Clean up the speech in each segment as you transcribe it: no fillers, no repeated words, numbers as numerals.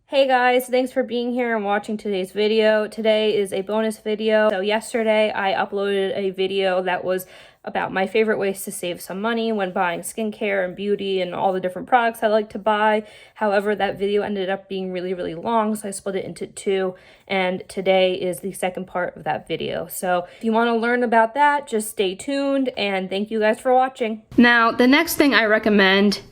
Hey guys, thanks for being here and watching today's video. Today is a bonus video. So yesterday I uploaded a video that was about my favorite ways to save some money when buying skincare and beauty and all the different products I like to buy. However, that video ended up being really long, so I split it into two, and today is the second part of that video. So if you want to learn about that, just stay tuned, and thank you guys for watching. Now, the next thing I recommend,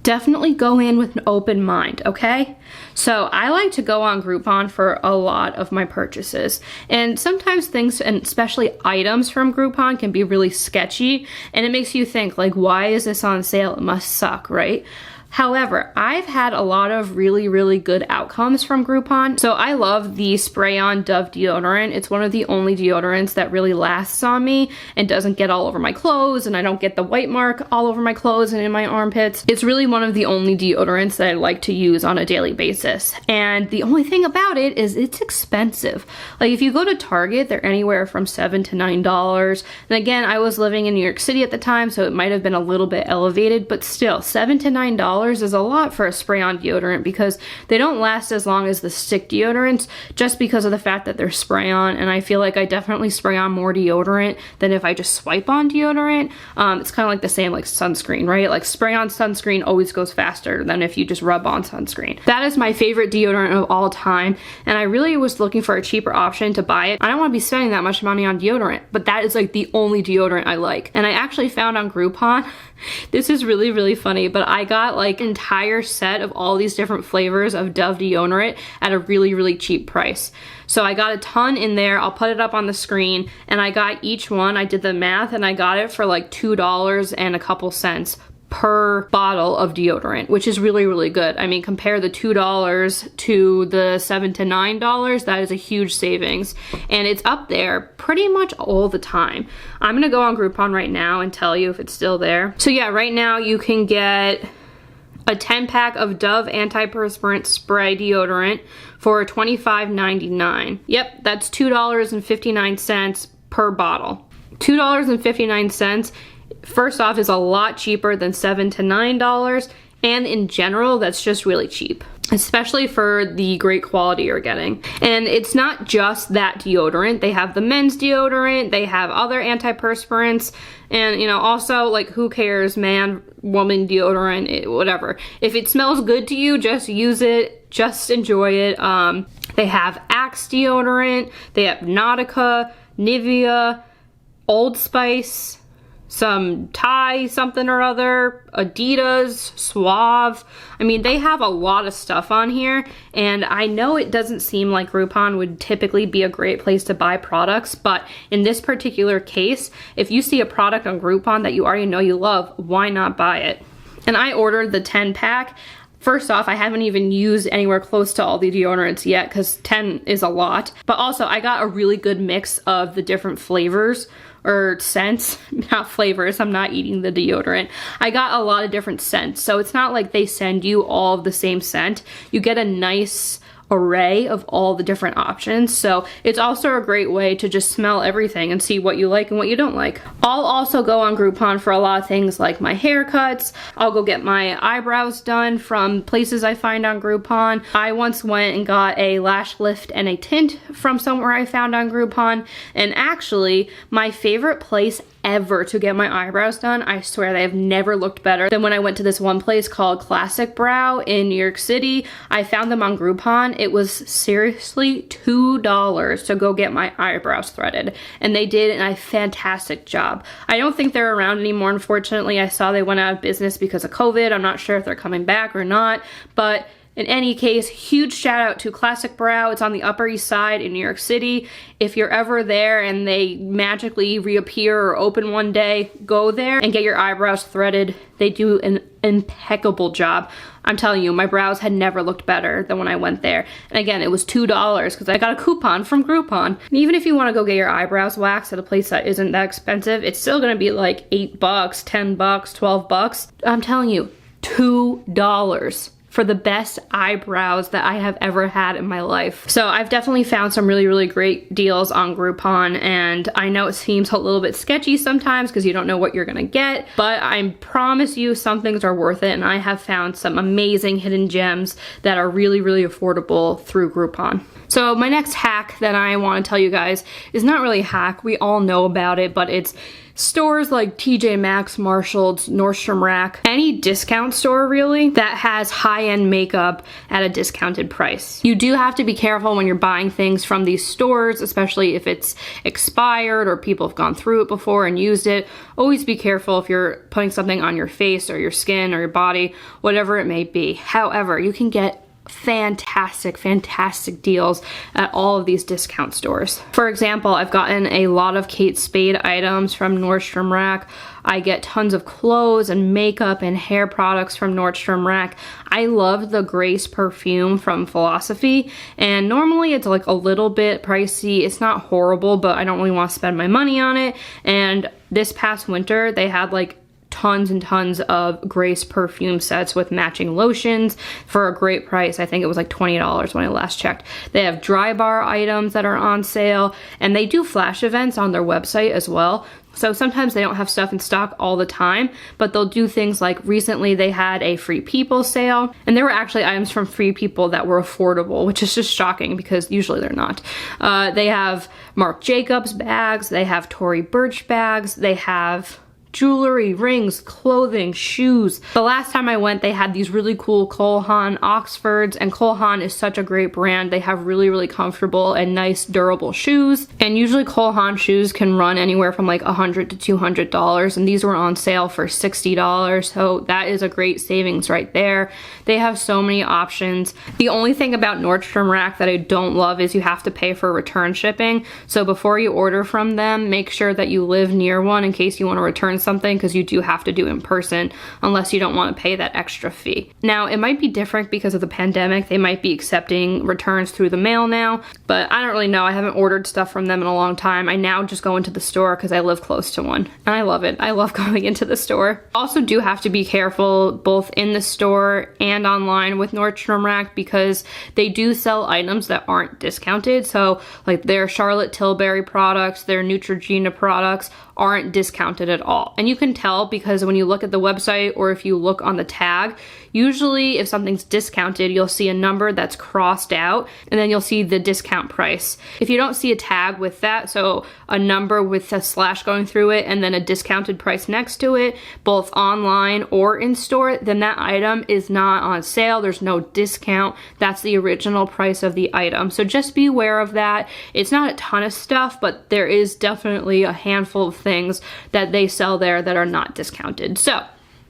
definitely go in with an open mind, okay? So I like to go on Groupon for a lot of my purchases, and sometimes things, and especially items from Groupon, can be really sketchy, and it makes you think, like, why is this on sale? It must suck, right? However, I've had a lot of really good outcomes from Groupon. So I love the spray-on Dove deodorant. It's one of the only deodorants that really lasts on me and doesn't get all over my clothes, and I don't get the white mark all over my clothes and in my armpits. It's really one of the only deodorants that I like to use on a daily basis. And the only thing about it is it's expensive. Like, if you go to Target, they're anywhere from $7 to $9. And again, I was living in New York City at the time, so it might have been a little bit elevated, but still, $7 to $9 is a lot for a spray-on deodorant because they don't last as long as the stick deodorants just because of the fact that they're spray-on, and I feel like I definitely spray on more deodorant than if I just swipe on deodorant. It's kind of like the same like sunscreen, right? Like, spray-on sunscreen always goes faster than if you just rub on sunscreen. That is my favorite deodorant of all time, and I really was looking for a cheaper option to buy it. I don't want to be spending that much money on deodorant, but that is like the only deodorant I like. And I actually found on Groupon, this is really funny, but I got like an entire set of all these different flavors of Dove deodorant at a really cheap price. So I got a ton in there. I'll put it up on the screen, and I got each one, I did the math, and I got it for like $2 and a couple cents per bottle of deodorant, which is really good. I mean, compare the $2 to the $7 to $9, that is a huge savings, and it's up there pretty much all the time. I'm gonna go on Groupon right now and tell you if it's still there. So yeah, right now you can get a 10-pack of Dove antiperspirant spray deodorant for $25.99. Yep, that's $2.59 per bottle. $2.59, first off, is a lot cheaper than $7 to $9, and in general, that's just really cheap, especially for the great quality you're getting. And it's not just that deodorant. They have the men's deodorant, they have other antiperspirants, and, you know, also, like, who cares, man, woman deodorant, whatever. If it smells good to you, just use it, just enjoy it. They have Axe deodorant, they have Nautica, Nivea, Old Spice, some Thai something or other, Adidas, Suave. I mean, they have a lot of stuff on here, and I know it doesn't seem like Groupon would typically be a great place to buy products, but in this particular case, if you see a product on Groupon that you already know you love, why not buy it? And I ordered the 10-pack. First off, I haven't even used anywhere close to all the deodorants yet because 10 is a lot. But also, I got a really good mix of the different flavors or scents, not flavors, I'm not eating the deodorant. I got a lot of different scents, so it's not like they send you all of the same scent. You get a nice array of all the different options, so it's also a great way to just smell everything and see what you like and what you don't like. I'll also go on Groupon for a lot of things like my haircuts. I'll go get my eyebrows done from places I find on Groupon. I once went and got a lash lift and a tint from somewhere I found on Groupon, and actually my favorite place ever to get my eyebrows done, I swear they have never looked better than when I went to this one place called Classic Brow in New York City. I found them on Groupon. It was seriously $2 to go get my eyebrows threaded, and they did a fantastic job. I don't think they're around anymore, unfortunately. I saw they went out of business because of COVID. I'm not sure if they're coming back or not, but in any case, huge shout out to Classic Brow. It's on the Upper East Side in New York City. If you're ever there and they magically reappear or open one day, go there and get your eyebrows threaded. They do an impeccable job. I'm telling you, my brows had never looked better than when I went there. And again, it was $2 because I got a coupon from Groupon. And even if you want to go get your eyebrows waxed at a place that isn't that expensive, it's still gonna be like $8, $10, $12. I'm telling you, $2. for the best eyebrows that I have ever had in my life. So I've definitely found some really, really great deals on Groupon, and I know it seems a little bit sketchy sometimes because you don't know what you're gonna get, but I promise you some things are worth it, and I have found some amazing hidden gems that are really, really affordable through Groupon. So my next hack that I want to tell you guys is not really a hack, we all know about it, but it's stores like TJ Maxx, Marshalls, Nordstrom Rack, any discount store really that has high-end makeup at a discounted price. You do have to be careful when you're buying things from these stores, especially if it's expired or people have gone through it before and used it. Always be careful if you're putting something on your face or your skin or your body, whatever it may be. However, you can get fantastic deals at all of these discount stores. For example, I've gotten a lot of Kate Spade items from Nordstrom Rack. I get tons of clothes and makeup and hair products from Nordstrom Rack. I love the Grace perfume from Philosophy, and normally it's like a little bit pricey. It's not horrible, but I don't really want to spend my money on it. And this past winter, they had like tons and tons of Grace perfume sets with matching lotions for a great price. I think it was like $20 when I last checked. They have dry bar items that are on sale, and they do flash events on their website as well. So sometimes they don't have stuff in stock all the time, but they'll do things like recently they had a Free People sale, and there were actually items from Free People that were affordable, which is just shocking because usually they're not. They have Marc Jacobs bags, they have Tory Burch bags, they have jewelry, rings, clothing, shoes. The last time I went, they had these really cool Cole Haan Oxfords, and Cole Haan is such a great brand. They have really, really comfortable and nice durable shoes. And usually Cole Haan shoes can run anywhere from like $100 to $200, and these were on sale for $60. So that is a great savings right there. They have so many options. The only thing about Nordstrom Rack that I don't love is you have to pay for return shipping. So before you order from them, make sure that you live near one in case you want to return something, because you do have to do in person unless you don't want to pay that extra fee. Now, it might be different because of the pandemic. They might be accepting returns through the mail now, but I don't really know. I haven't ordered stuff from them in a long time. I now just go into the store because I live close to one, and I love it. I love going into the store. Also do have to be careful both in the store and online with Nordstrom Rack because they do sell items that aren't discounted. So like their Charlotte Tilbury products, their Neutrogena products aren't discounted at all. And you can tell because when you look at the website or if you look on the tag, usually if something's discounted, you'll see a number that's crossed out and then you'll see the discount price. If you don't see a tag with that, so a number with a slash going through it and then a discounted price next to it, both online or in store, then that item is not on sale. There's no discount. That's the original price of the item. So just be aware of that. It's not a ton of stuff, but there is definitely a handful of things that they sell there that are not discounted. So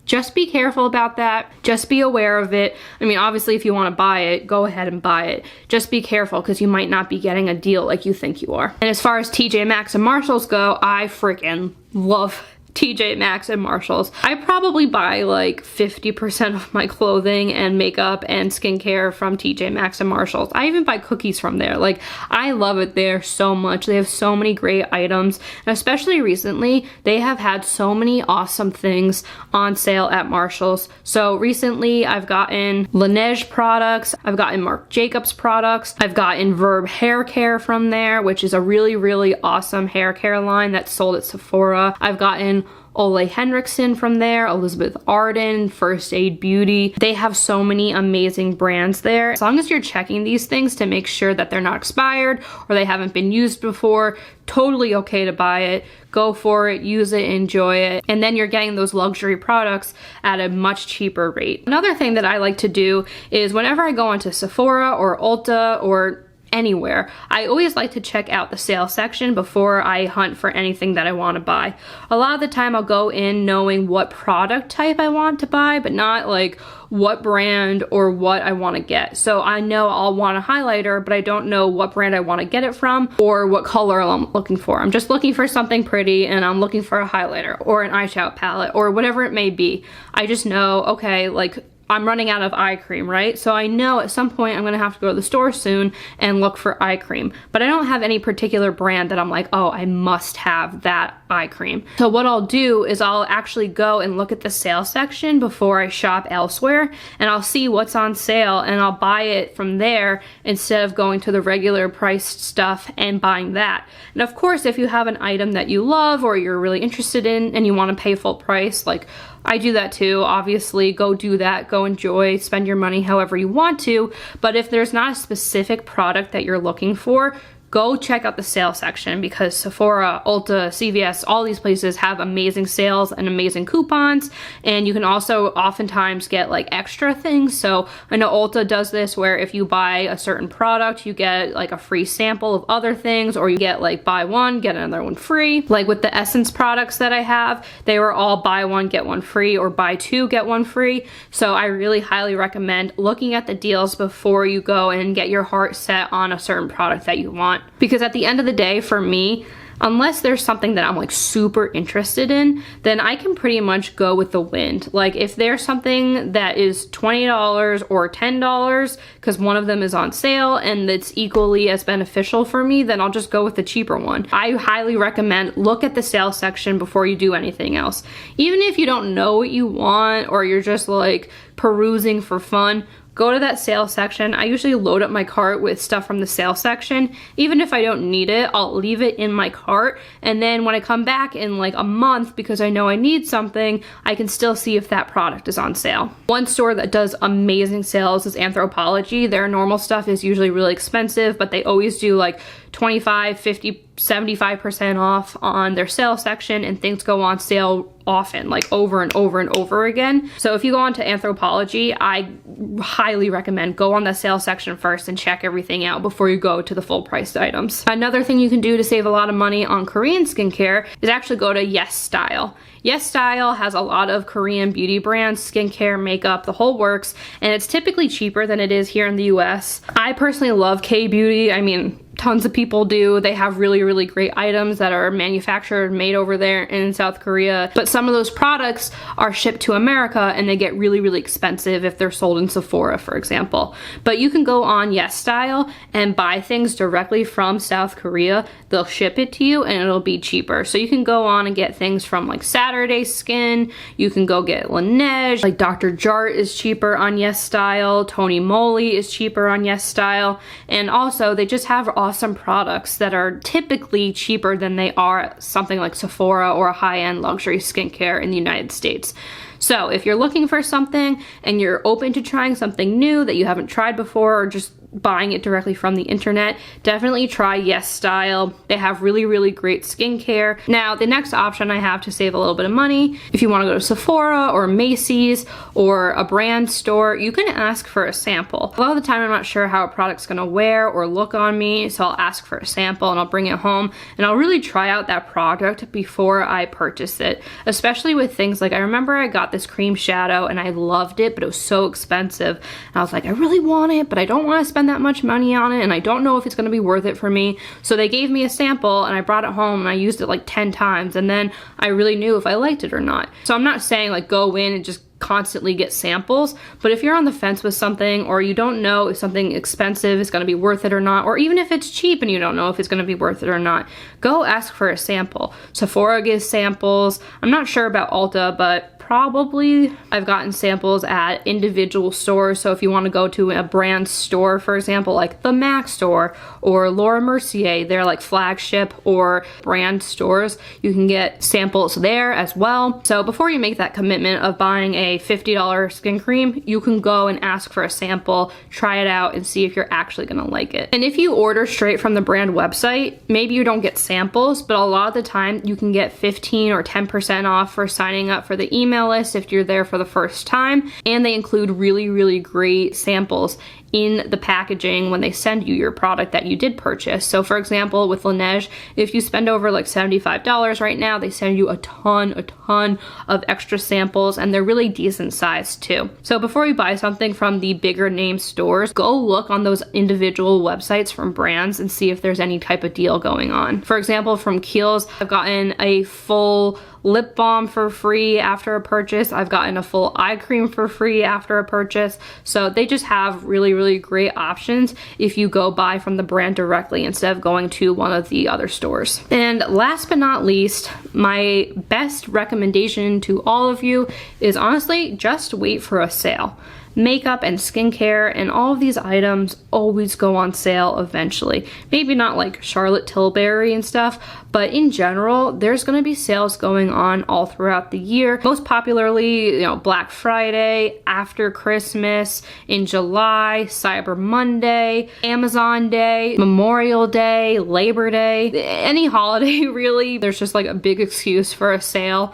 just be careful about that. Just be aware of it. I mean, obviously, if you want to buy it, go ahead and buy it. Just be careful because you might not be getting a deal like you think you are. And as far as TJ Maxx and Marshalls go, I freaking love TJ Maxx and Marshalls. I probably buy like 50% of my clothing and makeup and skincare from TJ Maxx and Marshalls. I even buy cookies from there. Like, I love it there so much. They have so many great items, and especially recently, they have had so many awesome things on sale at Marshalls. So recently, I've gotten Laneige products, I've gotten Marc Jacobs products, I've gotten Verb hair care from there, which is a really, really awesome hair care line that's sold at Sephora. I've gotten Ole Henriksen from there, Elizabeth Arden, First Aid Beauty. They have so many amazing brands there. As long as you're checking these things to make sure that they're not expired or they haven't been used before, totally okay to buy it. Go for it, use it, enjoy it, and then you're getting those luxury products at a much cheaper rate. Another thing that I like to do is whenever I go into Sephora or Ulta or anywhere, I always like to check out the sale section before I hunt for anything that I want to buy. A lot of the time I'll go in knowing what product type I want to buy, but not like what brand or what I want to get. So I know I'll want a highlighter, but I don't know what brand I want to get it from or what color I'm looking for. I'm just looking for something pretty and I'm looking for a highlighter or an eyeshadow palette or whatever it may be. I just know, okay, like I'm running out of eye cream, right? So I know at some point I'm gonna have to go to the store soon and look for eye cream. But I don't have any particular brand that I'm like, oh, I must have that eye cream. So what I'll do is I'll actually go and look at the sale section before I shop elsewhere, and I'll see what's on sale and I'll buy it from there instead of going to the regular priced stuff and buying that. And of course, if you have an item that you love or you're really interested in and you want to pay full price, like I do that too, obviously, go do that, go enjoy, spend your money however you want to. But if there's not a specific product that you're looking for, go check out the sale section, because Sephora, Ulta, CVS, all these places have amazing sales and amazing coupons. And you can also oftentimes get like extra things. So I know Ulta does this where if you buy a certain product, you get like a free sample of other things, or you get like buy one, get another one free. Like with the Essence products that I have, they were all buy one, get one free, or buy two, get one free. So I really highly recommend looking at the deals before you go and get your heart set on a certain product that you want. Because at the end of the day, for me, unless there's something that I'm like super interested in, then I can pretty much go with the wind. Like if there's something that is $20 or $10 because one of them is on sale and it's equally as beneficial for me, then I'll just go with the cheaper one. I highly recommend look at the sale section before you do anything else. Even if you don't know what you want or you're just like perusing for fun, go to that sale section. I usually load up my cart with stuff from the sale section. Even if I don't need it, I'll leave it in my cart. And then when I come back in like a month, because I know I need something, I can still see if that product is on sale. One store that does amazing sales is Anthropologie. Their normal stuff is usually really expensive, but they always do like 25, 50, 75% off on their sale section, and things go on sale often, like over and over and over again. So if you go on to Anthropologie, I highly recommend go on the sale section first and check everything out before you go to the full priced items. Another thing you can do to save a lot of money on Korean skincare is actually go to YesStyle. YesStyle has a lot of Korean beauty brands, skincare, makeup, the whole works, and it's typically cheaper than it is here in the US. I personally love K-beauty. I mean, tons of people do. They have really, really great items that are manufactured, made over there in South Korea. But some of those products are shipped to America and they get really, really expensive if they're sold in Sephora, for example. But you can go on YesStyle and buy things directly from South Korea. They'll ship it to you and it'll be cheaper. So you can go on and get things from like Saturday Skin. You can go get Laneige. Like Dr. Jart is cheaper on YesStyle. Tony Moly is cheaper on YesStyle. And also they just have awesome products that are typically cheaper than they are at something like Sephora or a high-end luxury skincare in the United States. So if you're looking for something and you're open to trying something new that you haven't tried before, or just buying it directly from the internet, definitely try YesStyle. They have really, really great skincare. Now, the next option I have to save a little bit of money, if you want to go to Sephora or Macy's or a brand store, you can ask for a sample. A lot of the time I'm not sure how a product's gonna wear or look on me, so I'll ask for a sample and I'll bring it home and I'll really try out that product before I purchase it. Especially with things like, I remember I got this cream shadow and I loved it, but it was so expensive. And I was like, I really want it, but I don't want to spend that much money on it and I don't know if it's going to be worth it for me. So they gave me a sample and I brought it home and I used it like 10 times and then I really knew if I liked it or not. So I'm not saying like go in and just constantly get samples, but if you're on the fence with something or you don't know if something expensive is going to be worth it or not, or even if it's cheap and you don't know if it's going to be worth it or not, go ask for a sample. Sephora gives samples. I'm not sure about Ulta, but probably I've gotten samples at individual stores. So if you want to go to a brand store, for example, like the MAC store or Laura Mercier, they're like flagship or brand stores, you can get samples there as well. So before you make that commitment of buying a $50 skin cream, you can go and ask for a sample, try it out, and see if you're actually gonna like it. And if you order straight from the brand website, maybe you don't get samples, but a lot of the time you can get 15 or 10% off for signing up for the email list if you're there for the first time, and they include really, really great samples in the packaging when they send you your product that you did purchase. So for example, with Laneige, if you spend over like $75 right now, they send you a ton of extra samples, and they're really decent sized too. So before you buy something from the bigger name stores, go look on those individual websites from brands and see if there's any type of deal going on. For example, from Kiehl's, I've gotten a full lip balm for free after a purchase. I've gotten a full eye cream for free after a purchase. So they just have really great options if you go buy from the brand directly instead of going to one of the other stores. And last but not least, my best recommendation to all of you is honestly just wait for a sale. Makeup and skincare and all of these items always go on sale eventually. Maybe not like Charlotte Tilbury and stuff, but in general, there's going to be sales going on all throughout the year. Most popularly, you know, Black Friday, after Christmas, in July, Cyber Monday, Amazon Day, Memorial Day, Labor Day, any holiday really. There's just like a big excuse for a sale.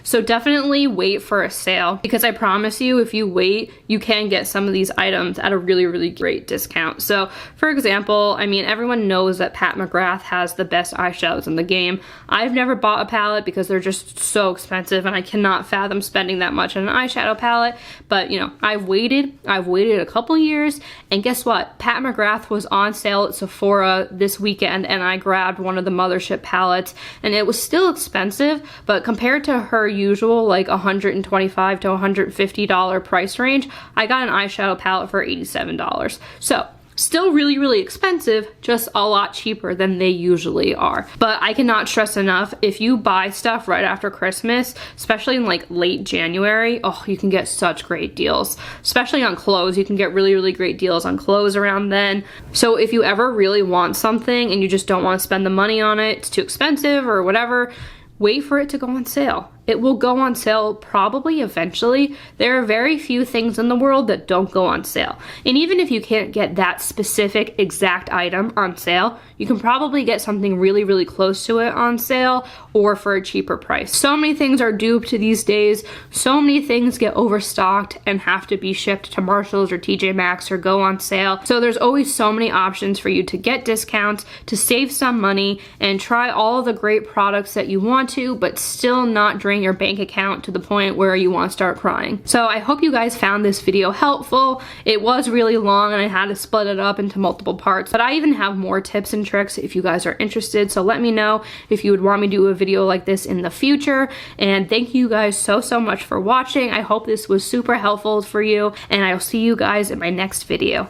So definitely wait for a sale, because I promise you, if you wait, you can get some of these items at a really great discount. So for example, I mean, everyone knows that Pat McGrath has the best eyeshadows in the game. I've never bought a palette because they're just so expensive and I cannot fathom spending that much on an eyeshadow palette. But you know, I've waited a couple years, and guess what? Pat McGrath was on sale at Sephora this weekend, and I grabbed one of the Mothership palettes, and it was still expensive, but compared to her usual like $125 to $150 price range, I got an eyeshadow palette for $87. So still really expensive, just a lot cheaper than they usually are. But I cannot stress enough, if you buy stuff right after Christmas, especially in like late January, oh, you can get such great deals. Especially on clothes, you can get really great deals on clothes around then. So if you ever really want something and you just don't want to spend the money on it, it's too expensive or whatever, wait for it to go on sale. It will go on sale probably eventually. There are very few things in the world that don't go on sale. And even if you can't get that specific exact item on sale, you can probably get something really close to it on sale or for a cheaper price. So many things are duped these days. So many things get overstocked and have to be shipped to Marshalls or TJ Maxx or go on sale. So there's always so many options for you to get discounts, to save some money, and try all of the great products that you want to, but still not drain your bank account to the point where you want to start crying. So I hope you guys found this video helpful. It was really long and I had to split it up into multiple parts, but I even have more tips and tricks if you guys are interested. So let me know if you would want me to do a video like this in the future. And thank you guys so much for watching. I hope this was super helpful for you, and I'll see you guys in my next video.